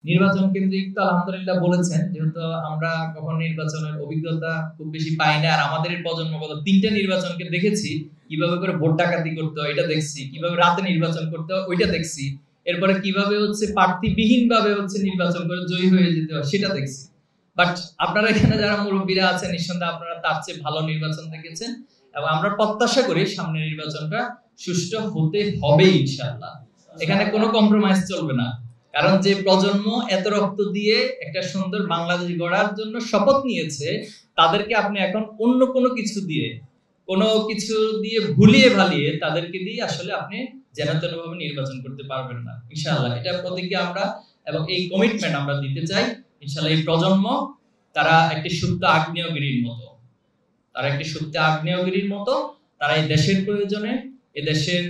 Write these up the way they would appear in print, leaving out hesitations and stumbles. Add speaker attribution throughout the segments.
Speaker 1: নির্বাচন কেন্দ্রিক তো আলহামদুলিল্লাহ বলেছেন, যেহেতু আমরা কখন নির্বাচনের অভিজ্ঞতা খুব বেশি পাই না, আর আমাদের প্রজন্মগত 3টা নির্বাচনকে দেখেছি, কিভাবে করে ভোট ডাকাতি করতে হয় এটা দেখছি, কিভাবে রাতে নির্বাচন করতে হয় ওইটা দেখছি, এরপরে কিভাবে প্রার্থীবিহীন ভাবে নির্বাচন করে জয়ী হয়ে যেতে হয় সেটা দেখছি। বাট আপনারা এখানে যারা মুরব্বীরা আছেন, নিঃসন্দেহে আপনারা তার চেয়ে ভালো নির্বাচন দেখেছেন, এবং আমরা প্রত্যাশা করি সামনের নির্বাচনটা সুষ্ঠু হতে হবে ইনশাআল্লাহ। এখানে কোনো কম্প্রোমাইজ চলবে না, কারণ যে প্রজন্ম এত রক্ত দিয়ে একটা সুন্দর বাংলাদেশ গড়ার জন্য শপথ নিয়েছে, তাদেরকে আপনি এখন অন্য কোনো কিছু দিয়ে ভুলিয়ে ভালিয়ে তাদেরকে দিয়ে আসলে আপনি যেন তেন ভাবে নির্বাচন করতে পারবেন না ইনশাআল্লাহ। এটা প্রতিজ্ঞা আমরা এবং এই কমিটমেন্ট আমরা দিতে চাই ইনশাআল্লাহ। এই প্রজন্ম তারা একটি সুপ্ত আগ্নেয়গিরির মতো, তারা এই দেশের প্রয়োজনে, এই দেশের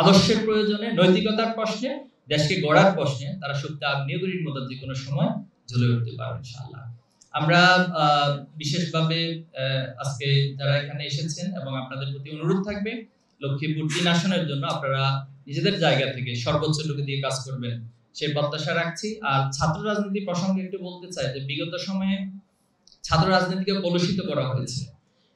Speaker 1: আদর্শের প্রয়োজনে, নৈতিকতার প্রশ্নে, দেশকে গড়ার প্রশ্নে তারা সুপ্ত আগ্নেয়গিরির মতো যে কোনো সময় জ্বলে উঠতে পারবে ইনশাআল্লাহ। আমরা বিশেষভাবে আজকে যারা এখানে এসেছেন, এবং আপনাদের প্রতি অনুরোধ থাকবে লক্ষ্মীপুর 3 আসনের জন্য আপনারা নিজেদের জায়গা থেকে সর্বোচ্চটুকু দিয়ে কাজ করবেন, সেই প্রত্যাশা রাখছি। আর ছাত্র রাজনীতি প্রসঙ্গে একটু বলতে চাই যে বিগত সময়ে ছাত্র রাজনীতিকে কলুষিত করা হয়েছে,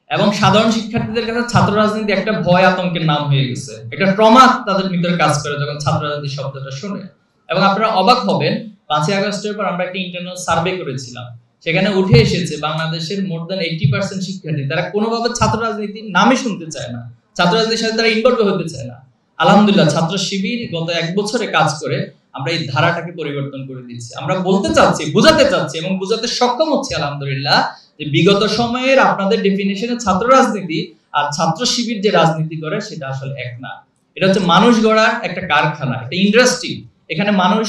Speaker 1: এবং সাধারণ শিক্ষার্থীদের কাছে ছাত্র রাজনীতি একটা ভয় আতঙ্কের নাম হয়ে গেছে, একটা ট্রমা তাদের ভিতরে কাজ করে যখন ছাত্র রাজনীতি শব্দটা শুনে। এবং আপনারা অবাক হবেন, 5ই আগস্টের পর আমরা একটা ইন্টারনাল সার্ভে করেছিলাম, সেখানে উঠে এসেছে বাংলাদেশের মোর দ্যান 80% শিক্ষার্থী তারা কোনোভাবে ছাত্র রাজনীতির নামে শুনতে চায় না, ছাত্র রাজনীতির সাথে তারা ইনভলভ হতে চায় না। আলহামদুলিল্লাহ ছাত্র শিবির গত 1 বছরে কাজ করে আমরা এই ধারাটাকে পরিবর্তন করে দিচ্ছি। আমরা বলতে চাচ্ছি, বুঝাতে চাচ্ছি এবং বুঝাতে সক্ষম হচ্ছি আলহামদুলিল্লাহ যে বিগত সময়ের আপনাদের ডেফিনিশনে ছাত্র রাজনীতি আর ছাত্র শিবির যে রাজনীতি করে সেটা আসলে এক না। এটা হচ্ছে মানুষ গড়ার একটা কারখানা, একটা ইন্ডাস্ট্রি। এখানে মানুষ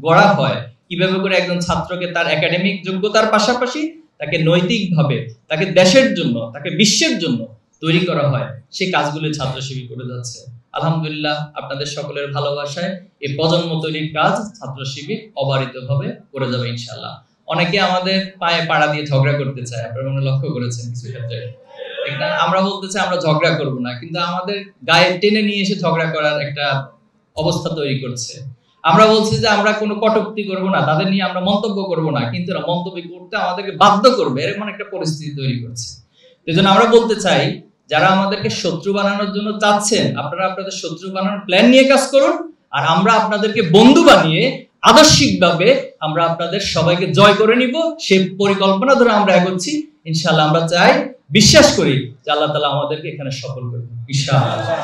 Speaker 1: গড়া হয় কিভাবে করে একজন ছাত্রকে তার একাডেমিক যোগ্যতার পাশাপাশি তাকে নৈতিকভাবে, তাকে দেশের জন্য, তাকে বিশ্বের জন্য তৈরি করা হয়, সেই কাজগুলো ছাত্র শিবির করে যাচ্ছে। আলহামদুলিল্লাহ আপনাদের সকলের ভালোবাসায় এই প্রজন্ম তৈরির কাজ ছাত্র শিবির অবারিতভাবে করে যাবে ইনশাআল্লাহ। অনেকে আমাদের পায়ে পাড়া দিয়ে ঝগড়া করতে চায়, আপনারা মনে লক্ষ্য করেছেন কিছু ক্ষেত্রে। আমরা বলতে চাই আমরা ঝগড়া করব না, কিন্তু আমাদের গায়ে টেনে নিয়ে এসে ঝগড়া করার একটা অবস্থা তৈরি করছে। আমরা বলছি যে আমরা কোনো কটূক্তি করব না, তাদের নিয়ে আমরা মন্তব্য করব না, কিন্তু এরা মন্তব্য করতে আমাদেরকে বাধ্য করবে, এরকম একটা পরিস্থিতি তৈরি করছে। এজন্য আমরা বলতে চাই যারা আমাদেরকে শত্রু বানানোর জন্য চাচ্ছেন, আপনারা আপনাদের শত্রু বানানোর প্ল্যান নিয়ে কাজ করুন, আর আমরা আপনাদেরকে বন্ধু বানিয়ে আদর্শিকভাবে আমরা আপনাদের সবাইকে জয় করে নিব, সেই পরিকল্পনা ধরে আমরা এগোচ্ছি ইনশাআল্লাহ। আমরা চাই, বিশ্বাস করি যে আল্লাহ তাআলা আমাদেরকে এখানে সফল করবেন ইনশাআল্লাহ।